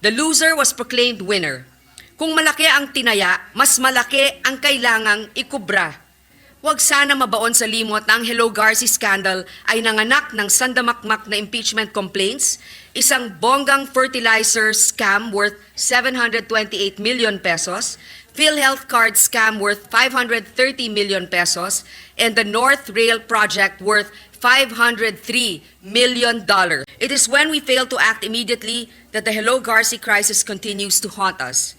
The loser was proclaimed winner. Kung malaki ang tinaya, mas malaki ang kailangang ikubra. Huwag sana mabaon sa limot na ang Hello Garcy scandal ay nanganak ng sandamakmak na impeachment complaints, isang bonggang fertilizer scam worth 728 million pesos, PhilHealth card scam worth 530 million pesos, and the North Rail project worth $503 million. It is when we fail to act immediately that the Hello Garcy crisis continues to haunt us.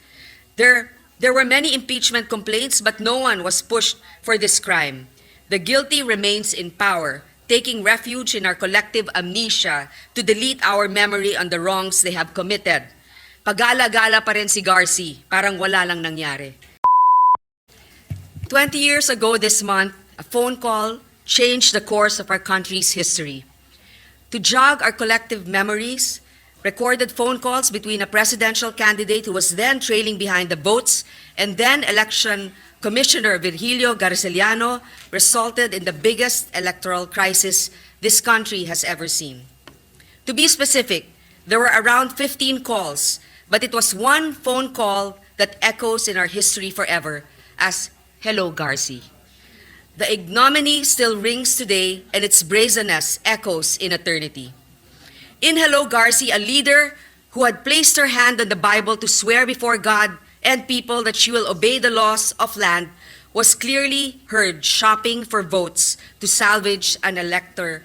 There were many impeachment complaints, but no one was pushed for this crime. The guilty remains in power, taking refuge in our collective amnesia to delete our memory on the wrongs they have committed. Pagala-gala pa rin si Garcy, parang wala lang nangyari. 20 years ago this month, a phone call changed the course of our country's history. To jog our collective memories, recorded phone calls between a presidential candidate who was then trailing behind the votes and then election commissioner Hello Garcy resulted in the biggest electoral crisis this country has ever seen. To be specific, there were around 15 calls, but it was one phone call that echoes in our history forever as Hello Garcy. The ignominy still rings today and its brazenness echoes in eternity. In Hello Garcy, a leader who had placed her hand on the Bible to swear before God and people that she will obey the laws of land was clearly heard shopping for votes to salvage an electoral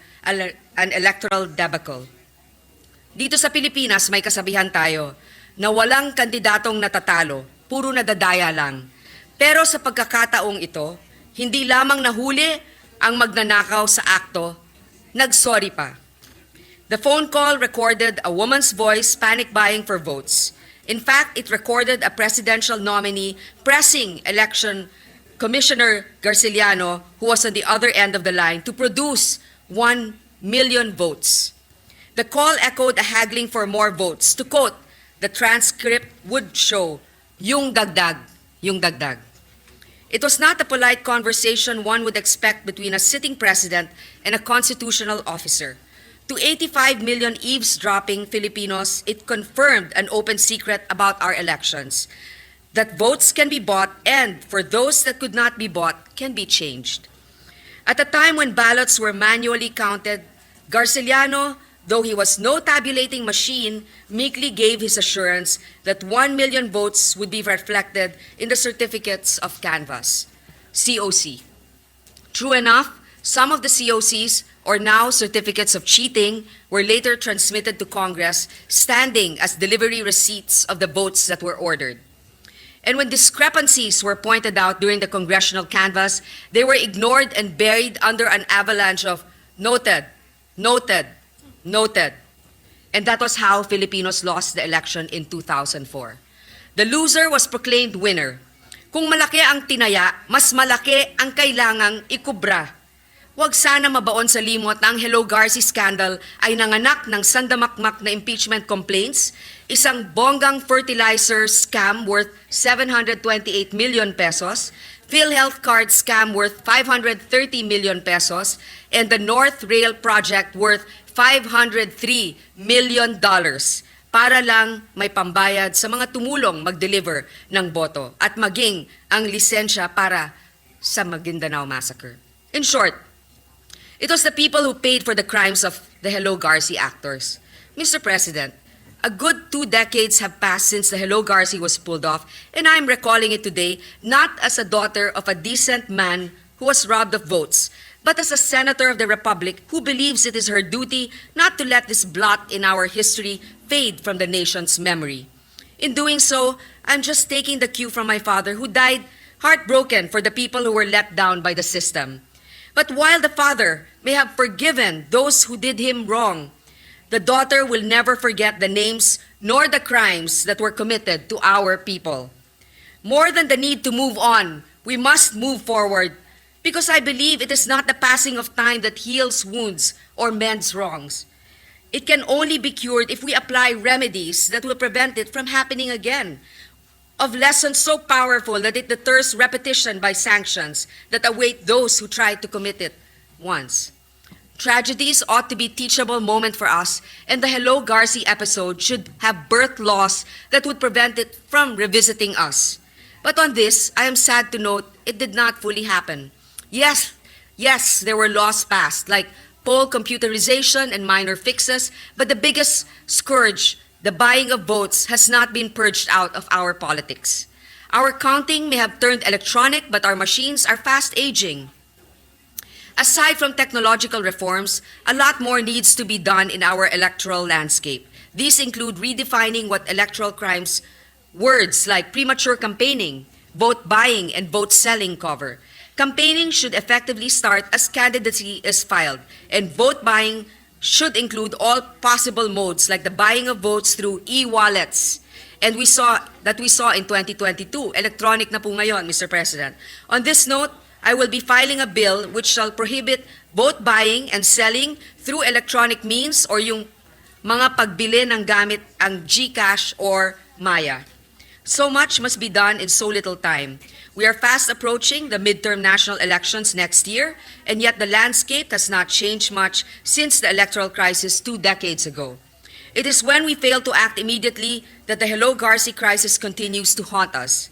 debacle. Dito sa Pilipinas, may kasabihan tayo na walang kandidatong natatalo, puro nadadaya lang. Pero sa pagkakataong ito, hindi lamang nahuli ang magnanakaw sa akto, nagsorry pa. The phone call recorded a woman's voice panic buying for votes. In fact, it recorded a presidential nominee pressing election commissioner Garciliano, who was on the other end of the line, to produce 1 million votes. The call echoed a haggling for more votes. To quote, the transcript would show, yung dagdag, yung dagdag. It was not a polite conversation one would expect between a sitting president and a constitutional officer. To 85 million eavesdropping Filipinos, it confirmed an open secret about our elections, that votes can be bought and, for those that could not be bought, can be changed. At a time when ballots were manually counted, Garciliano, though he was no tabulating machine, meekly gave his assurance that 1 million votes would be reflected in the certificates of canvass, COC. True enough, some of the COCs, or now certificates of cheating, were later transmitted to Congress, standing as delivery receipts of the votes that were ordered. And when discrepancies were pointed out during the congressional canvass, they were ignored and buried under an avalanche of noted, noted, noted. And that was how Filipinos lost the election in 2004. The loser was proclaimed winner. Kung malaki ang tinaya, mas malaki ang kailangang ikubra. Huwag sana mabaon sa limot na ang Hello Garcy scandal ay nanganak ng sandamakmak na impeachment complaints, isang bonggang fertilizer scam worth 728 million pesos, PhilHealth card scam worth 530 million pesos, and the North Rail project worth $503 million para lang may pambayad sa mga tumulong mag-deliver ng boto at maging ang lisensya para sa Maguindanao Massacre. In short, it was the people who paid for the crimes of the Hello Garcy actors. Mr. President, a good 2 decades have passed since the Hello Garcy was pulled off, and I'm recalling it today not as a daughter of a decent man who was robbed of votes, but as a senator of the Republic who believes it is her duty not to let this blot in our history fade from the nation's memory. In doing so, I'm just taking the cue from my father, who died heartbroken for the people who were let down by the system. But while the father may have forgiven those who did him wrong, the daughter will never forget the names nor the crimes that were committed to our people. More than the need to move on, we must move forward, because I believe it is not the passing of time that heals wounds or mends wrongs. It can only be cured if we apply remedies that will prevent it from happening again, of lessons so powerful that it deters repetition by sanctions that await those who try to commit it once. Tragedies ought to be teachable moment for us, and the Hello Garcy episode should have birthed laws that would prevent it from revisiting us. But on this, I am sad to note it did not fully happen. Yes, there were laws passed, like poll computerization and minor fixes, but the biggest scourge, the buying of votes, has not been purged out of our politics. Our counting may have turned electronic, but our machines are fast aging. Aside from technological reforms, a lot more needs to be done in our electoral landscape. These include redefining what electoral crimes words like premature campaigning, vote buying, and vote selling cover. Campaigning should effectively start as candidacy is filed, and vote buying should include all possible modes like the buying of votes through e-wallets. And we saw in 2022, electronic na po ngayon, Mr. President. On this note, I will be filing a bill which shall prohibit vote buying and selling through electronic means or yung mga pagbili ng gamit ang GCash or Maya. So much must be done in so little time. We are fast approaching the midterm national elections next year, and yet the landscape has not changed much since the electoral crisis 2 decades ago. It is when we fail to act immediately that the Hello Garcy crisis continues to haunt us.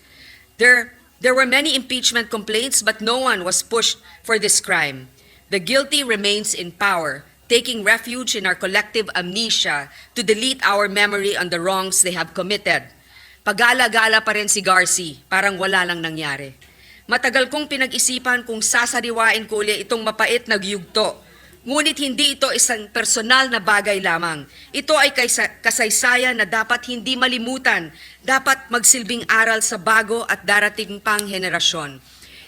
There were many impeachment complaints, but no one was pushed for this crime. The guilty remains in power, taking refuge in our collective amnesia to delete our memory on the wrongs they have committed. Pagala-gala pa rin si Garcy, parang wala lang nangyari. Matagal kong pinag-isipan kung sasariwain ko uli itong mapait na yugto. Ngunit hindi ito isang personal na bagay lamang. Ito ay kasaysayan na dapat hindi malimutan, dapat magsilbing aral sa bago at darating pang henerasyon.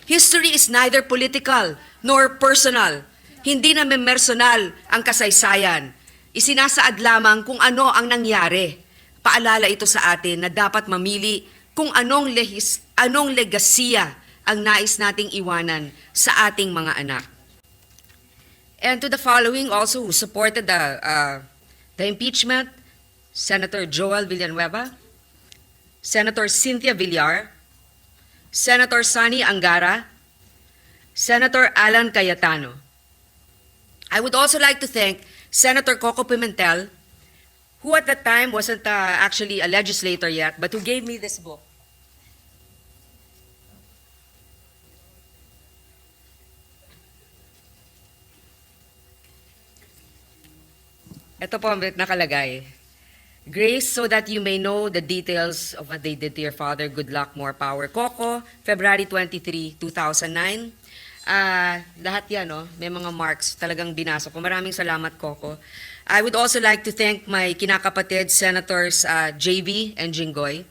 History is neither political nor personal. Hindi na personal ang kasaysayan. Isinasaad lamang kung ano ang nangyari. Paalala ito sa atin na dapat mamili kung anong legasiya ang nais nating iwanan sa ating mga anak. And to the following also who supported the impeachment, Senator Joel Villanueva, Senator Cynthia Villar, Senator Sani Angara, Senator Alan Cayetano. I would also like to thank Senator Coco Pimentel, who at that time wasn't actually a legislator yet, but who gave me this book. Ito po ang nakalagay. Grace, so that you may know the details of what they did to your father. Good luck, more power. Coco, February 23, 2009. Lahat yan, no? May mga marks. Talagang binasa ko. Maraming salamat, Coco. I would also like to thank my kinakapatid, Senators JV and Jinggoy.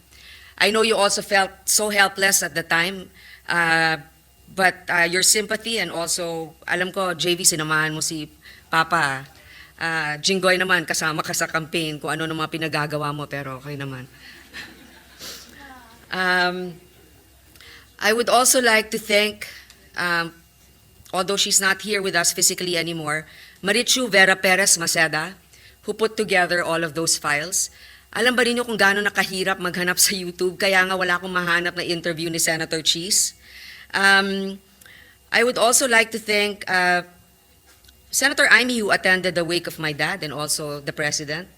I know you also felt so helpless at the time, but your sympathy and also, alam ko, JV, sinamahan mo si Papa. Jinggoy naman, kasama ka sa campaign kung ano ng mga pinagagawa mo, pero okay naman. I would also like to thank, although she's not here with us physically anymore, Marichu Vera Perez Maceda, who put together all of those files. Alam ba rin niyo kung gaano nakahirap maghanap sa YouTube, kaya nga wala akong mahanap na interview ni Senator Cheese. I would also like to thank Senator Amy, who attended the wake of my dad and also the President.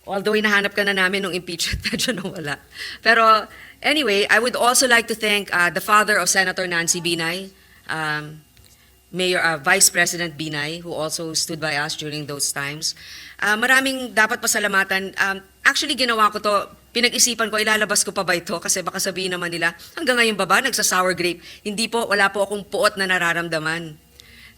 Although hinahanap ka na namin nung impeachment, medyo nawala. Pero anyway, I would also like to thank the father of Senator Nancy Binay, Vice President Binay, who also stood by us during those times. Maraming dapat pasalamatan. Actually, ginawa ko to, pinag-isipan ko, ilalabas ko pa ba ito? Kasi baka sabihin naman nila, hanggang ngayon ba nagsa-sour grape? Hindi po, wala po akong puot na nararamdaman.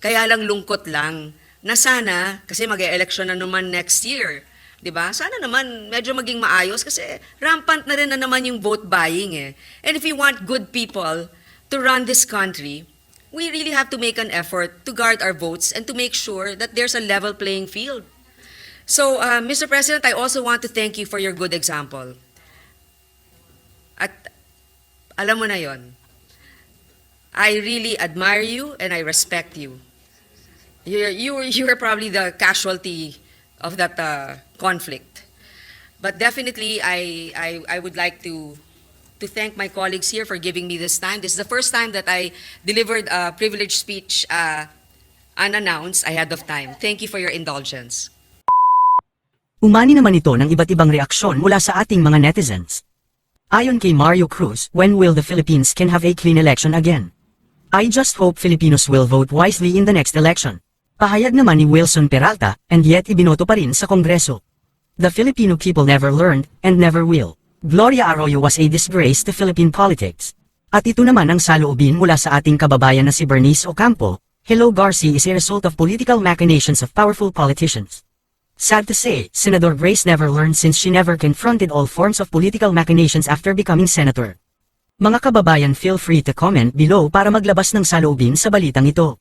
Kaya lang lungkot lang na sana, kasi mag-e-election na naman next year, di ba? Sana naman medyo maging maayos kasi rampant na rin na naman yung vote buying eh. And if we want good people to run this country, we really have to make an effort to guard our votes and to make sure that there's a level playing field. So, Mr. President, I also want to thank you for your good example. At alam mo na yon, I really admire you and I respect you. You were probably the casualty of that conflict. But definitely, I would like to thank my colleagues here for giving me this time. This is the first time that I delivered a privileged speech unannounced ahead of time. Thank you for your indulgence. Umani naman ito ng iba't ibang reaksyon mula sa ating mga netizens. Ayon kay Mario Cruz, when will the Philippines can have a clean election again? I just hope Filipinos will vote wisely in the next election. Pahayag naman ni Wilson Peralta, and yet ibinoto pa rin sa Kongreso. The Filipino people never learned, and never will. Gloria Arroyo was a disgrace to Philippine politics. At ito naman ang saloobin mula sa ating kababayan na si Bernice Ocampo. Hello Garcy is a result of political machinations of powerful politicians. Sad to say, Senator Grace never learned since she never confronted all forms of political machinations after becoming senator. Mga kababayan, feel free to comment below para maglabas ng saloobin sa balitang ito.